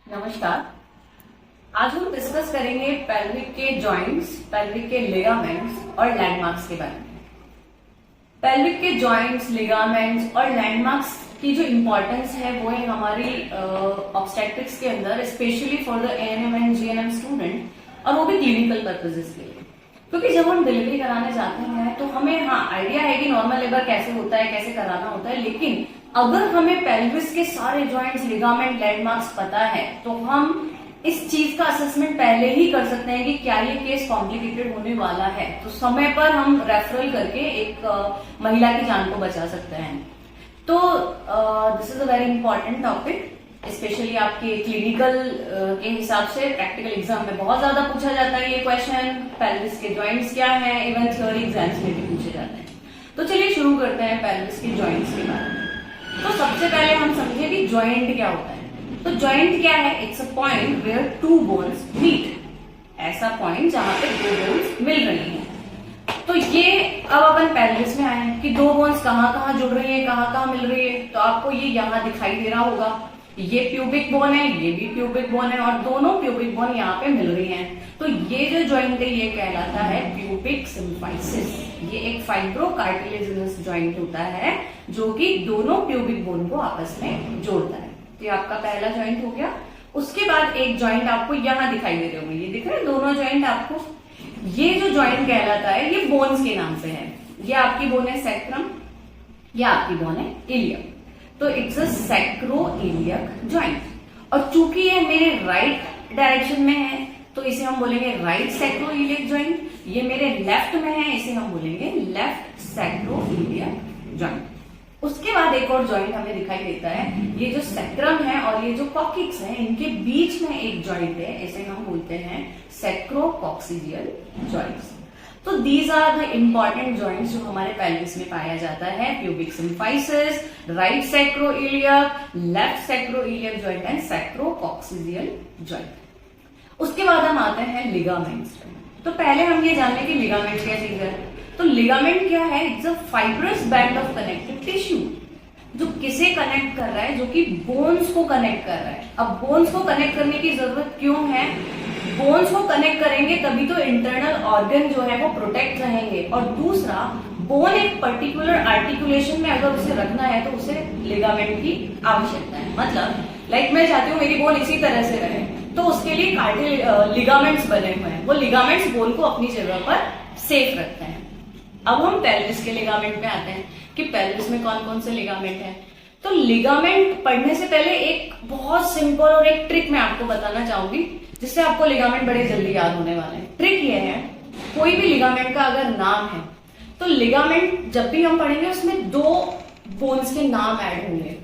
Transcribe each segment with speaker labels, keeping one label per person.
Speaker 1: नमस्कार। आज हम डिस्कस करेंगे पेल्विक के जॉइंट्स, पेल्विक के लिगामेंट्स और लैंडमार्क्स के बारे में। पेल्विक के जॉइंट्स, लिगामेंट्स और लैंडमार्क्स की जो इम्पोर्टेंस है वो है हमारी ऑब्स्टेट्रिक्स के अंदर, specially for the ANM and GNM student, और वो भी क्लिनिकल पर्पसेस के लिए। क्योंकि जब हम डिलीवरी कराने जाते हैं तो हमें आइडिया है कि नॉर्मल लेबर कैसे होता है, कैसे कराना होता है, लेकिन अगर हमें पेल्विस के सारे जॉइंट्स, लिगामेंट, लैंडमार्क्स पता है तो हम इस चीज का असेसमेंट पहले ही कर सकते हैं कि क्या ये केस कॉम्प्लिकेटेड होने वाला है, तो समय पर हम रेफरल करके एक महिला की जान को बचा सकते हैं। तो this is a very important topic, specially आपके क्लिनिकल के हिसाब से। प्रैक्टिकल एग्जाम में बहुत ज्यादा पूछा जाता है ये क्वेश्चन, पेल्विस के जॉइंट्स क्या हैं, इवन थ्योरी एग्जाम्स में भी पूछे जाते हैं। तो चलिए शुरू करते हैं पेल्विस के जॉइंट्स के बारे में। तो सबसे पहले हम समझे कि जॉइंट क्या होता है। तो जॉइंट क्या है? It's a point where two bones meet. ऐसा पॉइंट जहां पे दो बोन्स मिल रही हैं। तो ये अब अपन पेल्विस में आए हैं कि दो बोन्स कहाँ कहाँ जुड़ रही है, कहाँ कहाँ मिल रही है। तो आपको ये यहाँ दिखाई दे रहा होगा, ये प्यूबिक बोन है, ये भी प्यूबिक बोन है, और दोनों प्यूबिक बोन यहाँ पे मिल रही हैं। तो ये जो जॉइंट है ये कहलाता है प्यूबिक सिम्फाइसिस। ये एक फाइब्रो कार्टिलेजिनस जॉइंट होता है जो कि दोनों प्यूबिक बोन को आपस में जोड़ता है। तो ये आपका पहला जॉइंट हो गया। उसके बाद एक जॉइंट आपको यहाँ दिखाई दे रहे होंगे, ये दिख रहे हैं दोनों जॉइंट आपको। ये जो जॉइंट कहलाता है ये बोन्स के नाम से है। ये आपकी बोन है सैक्रम, ये आपकी बोन है इलियक। तो इट्स अ सैक्रोइलियक जॉइंट। और चूंकि ये मेरे राइट डायरेक्शन में है तो इसे हम बोलेंगे राइट सैक्रोइलियक जॉइंट। ये मेरे लेफ्ट में है, इसे हम बोलेंगे लेफ्ट सैक्रोइलियक जॉइंट। उसके बाद एक और जॉइंट हमें दिखाई देता है, ये जो सैक्रम है और ये जो कॉक्सिक्स है, इनके बीच में एक जॉइंट है, इसे हम बोलते हैं सैक्रोकॉक्सिडियल जॉइंट्स। तो these are the important joints जो हमारे पेल्विस में पाया जाता है। Pubic symphysis, right sacroiliac, left sacroiliac joint and sacrococcygeal joint. उसके बाद हम आते हैं लिगामेंट्स। तो पहले हम ये जानने की लिगामेंट क्या चीज है। तो लिगामेंट क्या है? It's a fibrous band of connective tissue जो किसे कनेक्ट कर रहा है, जो कि बोन्स को कनेक्ट कर रहा है। अब बोन्स को कनेक्ट करने की जरूरत क्यों है? बोन्स को कनेक्ट करेंगे तभी तो इंटरनल ऑर्गन जो है वो प्रोटेक्ट रहेंगे, और दूसरा बोन एक पर्टिकुलर आर्टिकुलेशन में अगर उसे रखना है तो उसे लिगामेंट की आवश्यकता है। मतलब लाइक मैं चाहती हूँ मेरी बोन इसी तरह से रहे, तो उसके लिए लिगामेंट्स बने हुए हैं। वो लिगामेंट्स बोन को अपनी जगह पर सेफ रखते हैं। अब हम पेल्विस के लिगामेंट में आते हैं कि पेल्विस में कौन कौन से लिगामेंट हैं। तो लिगामेंट पढ़ने से पहले एक बहुत सिंपल और एक ट्रिक मैं आपको बताना चाहूंगी, जिससे आपको लिगामेंट बड़े जल्दी याद होने वाले हैं। ट्रिक ये है, कोई भी लिगामेंट का अगर नाम है तो लिगामेंट जब भी हम पढ़ेंगे उसमें दो बोन्स के नाम ऐड होंगे।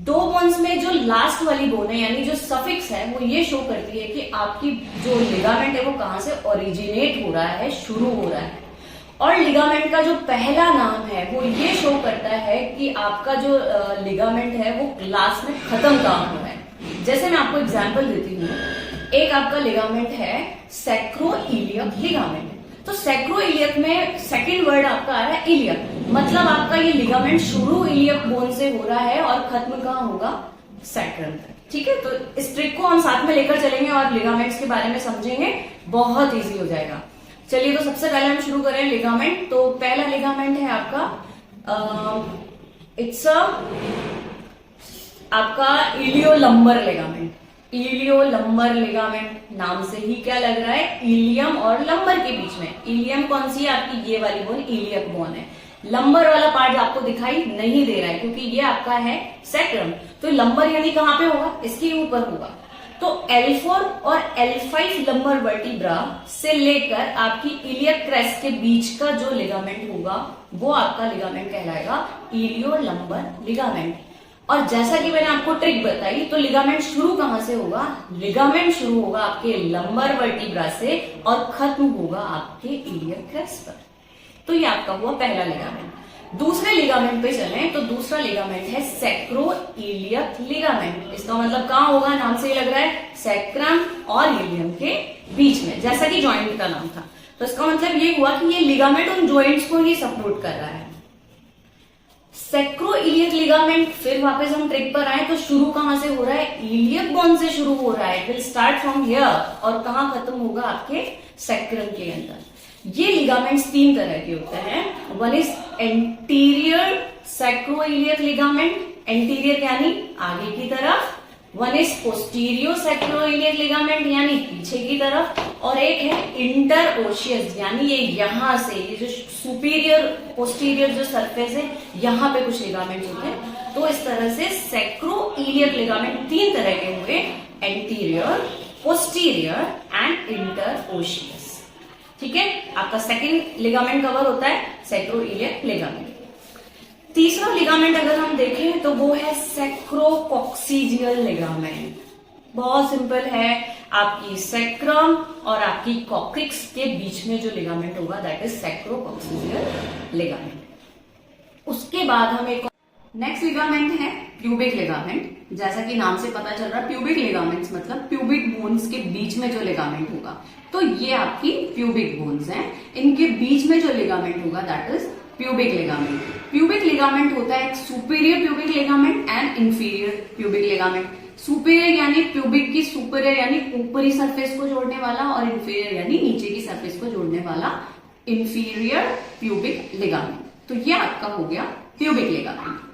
Speaker 1: दो बोन्स में जो लास्ट वाली बोन है यानी जो सफिक्स है वो ये शो करती है कि आपकी जो लिगामेंट है वो कहां से ओरिजिनेट हो रहा है, शुरू हो रहा है। और लिगामेंट का जो पहला नाम है वो ये शो करता है कि आपका जो लिगामेंट है वो लास्ट में खत्म कहां हो रहा है। जैसे मैं आपको एग्जांपल देती हूँ, एक आपका लिगामेंट है सैक्रोइलियक लिगामेंट। तो सैक्रोइलियक में सेकंड वर्ड आपका आ रहा है इलियक, मतलब आपका ये लिगामेंट शुरू इलियक बोन से हो रहा है और खत्म कहां होगा? सैक्रम तक। ठीक है, तो इस ट्रिक को हम साथ में लेकर चलेंगे और लिगामेंट्स के बारे में समझेंगे, बहुत इजी हो जाएगा। चलिए, तो सबसे पहले हम शुरू करें लिगामेंट। तो पहला लिगामेंट है आपका इट्स आपका इलियोलंबर लिगामेंट। इलियोलंबर लिगामेंट नाम से ही क्या लग रहा है? इलियम और लंबर के बीच में। इलियम कौन सी है? आपकी ये वाली बोन इलियक बोन है। लंबर वाला पार्ट आपको दिखाई नहीं दे रहा है क्योंकि ये आपका है सैक्रम। तो लंबर यानी कहां पे होगा? इसके ऊपर होगा। तो L4 और L5 लंबर वर्टिब्रा से लेकर आपकी इलियक क्रेस्ट के बीच का जो लिगामेंट होगा वो आपका लिगामेंट कहलाएगा इलियोलंबर लिगामेंट। और जैसा कि मैंने आपको ट्रिक बताई, तो लिगामेंट शुरू कहां से होगा? लिगामेंट शुरू होगा आपके लंबर वर्टिब्रा से और खत्म होगा आपके इलियक क्रेस्ट पर। तो ये आपका हुआ पहला लिगामेंट। दूसरे लिगामेंट पे चलें तो दूसरा लिगामेंट है सैक्रोइलियक लिगामेंट। इसका मतलब कहां होगा? नाम से ही लग रहा है, सैक्रम और इलियम के बीच में, जैसा कि जॉइंट का नाम था। तो इसका मतलब ये हुआ कि ये लिगामेंट उन जॉइंट्स को ही सपोर्ट कर रहा है। सैक्रोइलियक लिगामेंट, फिर वापस हम ट्रिक पर आए तो शुरू कहां से हो रहा है, इलियक बोन से शुरू हो रहा है, it will start from here और कहां खत्म होगा, आपके सैक्रम के अंदर। ये लिगामेंट्स 3 तरह के होते हैं। One is anterior sacroiliac ligament, anterior यानी आगे की तरफ। One is posterior sacroiliac ligament यानी पीछे की तरफ, और एक है इंटरओशियस यानी ये यहां से, ये जो सुपीरियर पोस्टीरियर जो सरफेस है यहां पे कुछ लिगामेंट्स होते हैं। तो इस तरह से सैक्रोइलियक लिगामेंट 3 तरह के हुए, एंटीरियर, पोस्टीरियर एंड इंटरओशियस। ठीक है, आपका सेकंड लिगामेंट कवर होता है सैक्रोइलियक लिगामेंट। तीसरा लिगामेंट अगर हम देखें तो वो है सैक्रोकॉक्सीजियल लिगामेंट। बहुत सिंपल है, आपकी सैक्रम और आपकी कॉक्सिक्स के बीच में जो लिगामेंट होगा दैट इज सैक्रोकॉक्सीजियल लिगामेंट। उसके बाद हम एक नेक्स्ट लिगामेंट है प्यूबिक लिगामेंट। जैसा कि नाम से पता चल रहा है, प्यूबिक लिगामेंट्स मतलब प्यूबिक बोन्स के बीच में जो लिगामेंट होगा, तो ये आपकी प्यूबिक बोन्स हैं, इनके बीच में जो लिगामेंट होगा that is pubic ligament. Pubic ligament होता है एक superior pubic ligament and inferior pubic ligament. Superior यानी प्यूबिक की सुपीरियर यानी ऊपरी सरफेस को जोड़ने वाला, और इंफीरियर यानी नीचे की सरफेस को जोड़ने वाला इंफीरियर प्यूबिक लिगामेंट। तो ये आपका हो गया प्यूबिक लिगामेंट।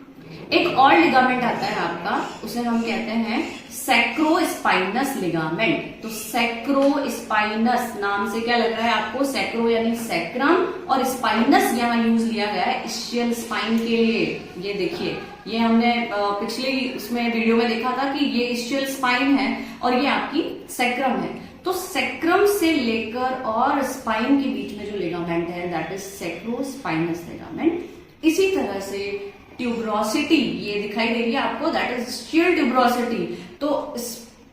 Speaker 1: एक और लिगामेंट आता है आपका, उसे हम कहते हैं सैक्रोस्पाइनस लिगामेंट। तो सैक्रोस्पाइनस नाम से क्या लग रहा है आपको, सैक्रो यानी सैक्रम और स्पाइनस यहाँ यूज लिया गया है इस्चियल स्पाइन के लिए। ये देखिए, ये हमने पिछली उसमें वीडियो में देखा था कि ये इस्चियल स्पाइन है और ये आपकी सैक्रम है। तो सैक्रम से लेकर और स्पाइन के बीच में जो लिगामेंट है दैट इज सैक्रोस्पाइनस लिगामेंट। इसी तरह से ट्यूबरोसिटी ये दिखाई दे रही है आपको, दैट इज इस्चियल ट्यूबरोसिटी। तो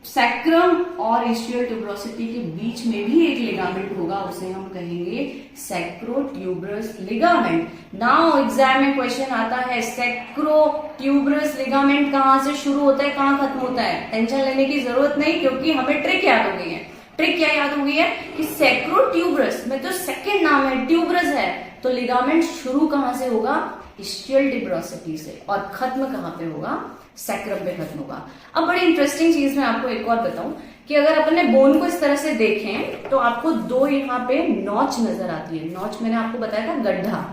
Speaker 1: सैक्रम और इस्चियल ट्यूबरोसिटी के बीच में भी एक लिगामेंट होगा, उसे हम कहेंगे सैक्रोट्यूबरस लिगामेंट। नाउ एग्जाम में क्वेश्चन आता है सैक्रोट्यूबरस लिगामेंट कहां से शुरू होता है, कहां खत्म होता है। टेंशन लेने की जरूरत नहीं, क्योंकि हमें ट्रिक याद हो गई है। ट्रिक क्या याद हो गई है कि सैक्रोट्यूबरस में तो सेकंड नाम है ट्यूबरस है, तो लिगामेंट शुरू कहां से होगा, इस्चियल ट्यूबरोसिटी से, और खत्म कहां पे होगा, सैक्रम पे खत्म होगा। अब बड़ी इंटरेस्टिंग चीज मैं आपको एक और बताऊं कि अगर अपने बोन को इस तरह से देखें तो आपको 2 यहाँ पे नॉच नजर आती है। नॉच मैंने आपको बताया था गड्ढा,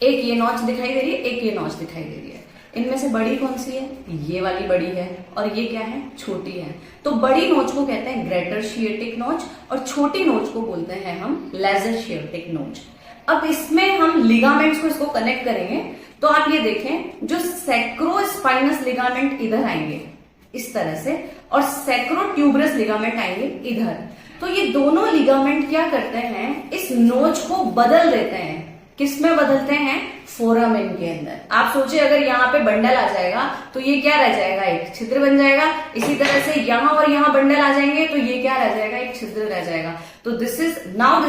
Speaker 1: एक ये नॉच दिखाई दे रही है, एक ये नॉच दिखाई दे रही है। इनमें से बड़ी कौन सी है, ये वाली बड़ी है, और ये क्या है, छोटी है। तो बड़ी नोच को कहते हैं ग्रेटर शिएटिक नोच और छोटी नोच को बोलते हैं हम लेसर शिएटिक नोच। अब इसमें हम लिगामेंट्स को इसको कनेक्ट करेंगे तो आप ये देखें, जो सैक्रोस्पाइनस लिगामेंट इधर आएंगे इस तरह से, और सैक्रोट्यूबरस लिगामेंट आएंगे इधर। तो ये दोनों लिगामेंट क्या करते हैं, इस नोच को बदल देते हैं। किस में बदलते हैं, फोरामेन के अंदर। आप सोचिए अगर यहाँ पे बंडल आ जाएगा तो ये क्या रह जाएगा, एक छिद्र बन जाएगा। इसी तरह से यहाँ और यहाँ बंडल आ जाएंगे तो ये क्या रह जाएगा, एक छिद्र रह जाएगा। तो this is known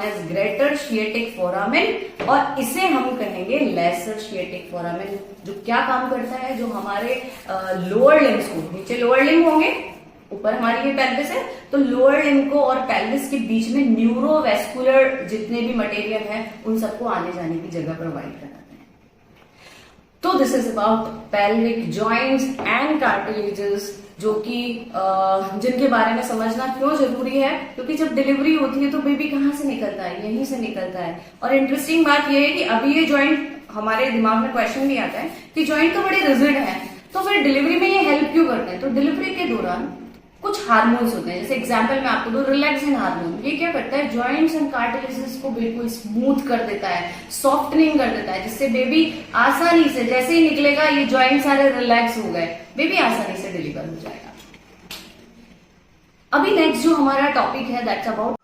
Speaker 1: as greater sciatic foramen, और इसे हम कहेंगे लेसर शिएटिक फोरामेन। जो क्या काम करता है, जो हमारे लोअर लिम्स को, नीचे लोअर लिम्ब होंगे, ऊपर हमारी ये पेल्विस है, तो लोअर लिम्ब को और पेल्विस के बीच में न्यूरोवेस्कुलर जितने भी मटेरियल है उन सबको आने जाने की जगह प्रोवाइड कराते हैं। तो this is about pelvic joints and cartilages, जो कि जिनके बारे में समझना क्यों जरूरी है, क्योंकि जब डिलीवरी होती है तो बेबी कहाँ से निकलता है, यहीं से निकलता है। और इंटरेस्टिंग बात यह है कि अभी ये जॉइंट, हमारे दिमाग में क्वेश्चन भी आता है कि जॉइंट तो बड़े रिजिड है, तो फिर डिलीवरी में ये हेल्प क्यों करते हैं। तो डिलीवरी के दौरान कुछ हार्मोन्स होते हैं, जैसे एग्जांपल मैं आपको दूं, रिलैक्सिन हार्मोन। ये क्या करता है, जॉइंट्स एंड कार्टिलेजेस को बिल्कुल स्मूथ कर देता है, सॉफ्टनिंग कर देता है, जिससे बेबी आसानी से, जैसे ही निकलेगा ये जॉइंट सारे रिलैक्स हो गए, बेबी आसानी से डिलीवर हो जाएगा। अभी नेक्स्ट जो हमारा टॉपिक है दैट्स अबाउट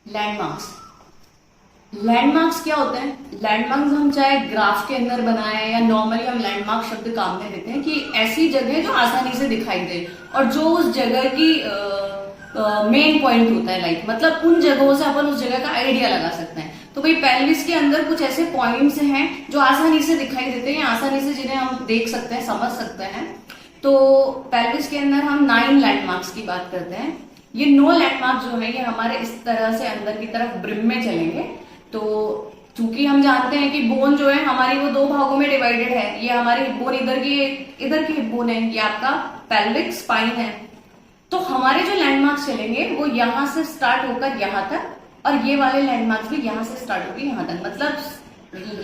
Speaker 1: लैंडमार्क्स। लैंडमार्क्स क्या होते हैं, लैंडमार्क्स हम चाहे ग्राफ के अंदर बनाए या नॉर्मली हम लैंडमार्क शब्द काम में देते हैं कि ऐसी जगह जो आसानी से दिखाई दे और जो उस जगह की मेन पॉइंट होता है, लाइक मतलब उन जगहों से अपन उस जगह का आइडिया लगा सकते हैं। तो भाई पेल्विस के अंदर कुछ ऐसे पॉइंट्स हैं जो आसानी से दिखाई देते हैं, आसानी से जिन्हें हम देख सकते हैं, समझ सकते हैं। तो पेल्विस के अंदर हम 9 लैंडमार्क्स की बात करते हैं। ये 9 लैंडमार्क जो है ये हमारे इस तरह से अंदर की तरफ ब्रिम में चलेंगे। तो क्योंकि हम जानते हैं कि बोन जो है हमारी वो दो भागों में डिवाइडेड है। ये हमारी हिप बोन इधर की हिप बोन है, ये आपका पेल्विक स्पाइन है। तो हमारे जो लैंडमार्क्स चलेंगे वो यहां से स्टार्ट होकर यहां तक, और ये वाले लैंडमार्क्स भी यहां से स्टार्ट होकर यहां तक, मतलब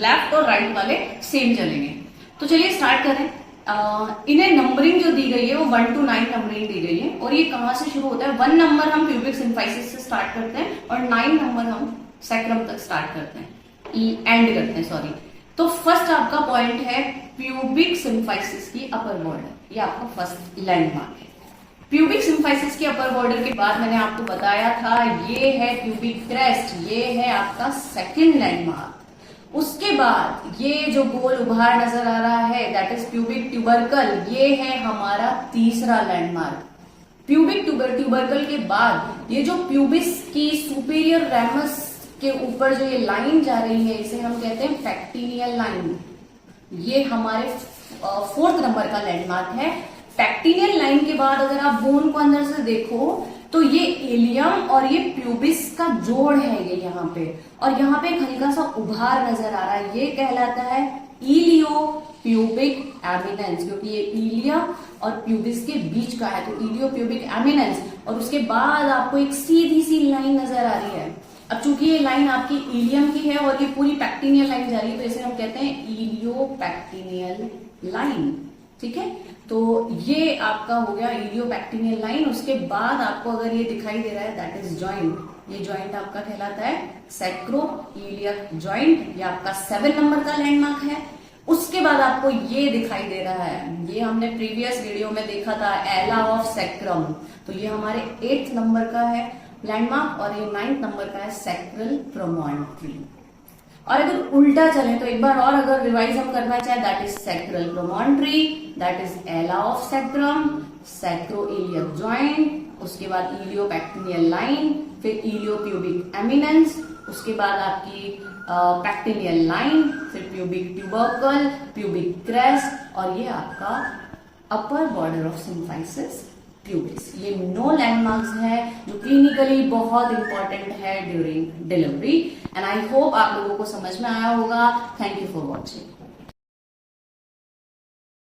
Speaker 1: लेफ्ट और राइट वाले सेम चलेंगे। तो चलिए स्टार्ट करें। इन्हें नंबरिंग जो दी गई है वो 1 to 9 नंबरिंग दी गई है। और ये कहां से शुरू होता है? 1 नंबर हम प्यूबिक सिम्फाइसिस से स्टार्ट करते हैं और 9 नंबर हम सैक्रम तक स्टार्ट करते हैं, एंड करते हैं, सॉरी। तो फर्स्ट आपका पॉइंट है प्यूबिक सिम्फाइसिस की अपर बॉर्डर, ये आपका फर्स्ट लैंडमार्क है। प्यूबिक सिम्फाइसिस की अपर बॉर्डर के बाद मैंने आपको बताया था ये है प्यूबिक क्रेस्ट, ये है आपका सेकंड लैंडमार्क। उसके बाद ये जो गोल उभार नजर आ रहा है दैट इज प्यूबिक ट्यूबरकल, ये है हमारा तीसरा लैंडमार्क। प्यूबिक ट्यूबरकल के बाद ये जो प्यूबिस की सुपीरियर रेमस के ऊपर जो ये लाइन जा रही है इसे हम कहते हैं पैक्टिनियल लाइन, ये हमारे फोर्थ नंबर का लैंडमार्क है। पैक्टिनियल लाइन के बाद अगर आप बोन को अंदर से देखो तो ये एलियम और ये प्यूबिस का जोड़ है ये यहाँ पे, और यहाँ पे एक हल्का सा उभार नजर आ रहा है, ये कहलाता है इलियो प्यूबिक एमिनेंस, क्योंकि ये इलियम और प्यूबिस के बीच का है, तो इलियो प्यूबिक एमिनेंस। और उसके बाद आपको एक सीधी सी लाइन नजर आ रही है। अब चूंकि ये लाइन आपकी इलियम की है और ये पूरी पैक्टिनियल लाइन जा रही है तो इसे हम कहते हैं इलियो पैक्टिनियल लाइन, ठीक है। तो ये आपका हो गया इलियो पैक्टिनियल लाइन। उसके बाद आपको अगर ये दिखाई दे रहा है दैट इज जॉइंट, ये जॉइंट आपका कहलाता है सैक्रो इलियक जॉइंट, ये आपका 7 नंबर का लैंडमार्क है। उसके बाद आपको ये दिखाई दे रहा है, ये हमने प्रीवियस वीडियो में देखा था एला ऑफ सैक्रम, तो ये हमारे 8th नंबर का है लैंडमार्क, और ये 9th नंबर का है सैक्रल प्रोमॉन्ट्री। और अगर उल्टा चले तो एक बार और अगर रिवाइज हम करना चाहे that is sacral promontory, that is ala of sacrum, sacroiliac joint, उसके बाद इलियो पैक्टिनियल लाइन, फिर इलियो प्यूबिक एमिनेंस, उसके बाद आपकी पैक्टिनियल लाइन, फिर प्यूबिक ट्यूबरकल, प्यूबिक क्रेस्ट, और ये आपका upper border of symphysis pubis. ये 9 लैंडमार्क्स है जो क्लिनिकली बहुत इंपॉर्टेंट है during delivery. And I hope आप लोगों को समझ में आया होगा। Thank you for watching.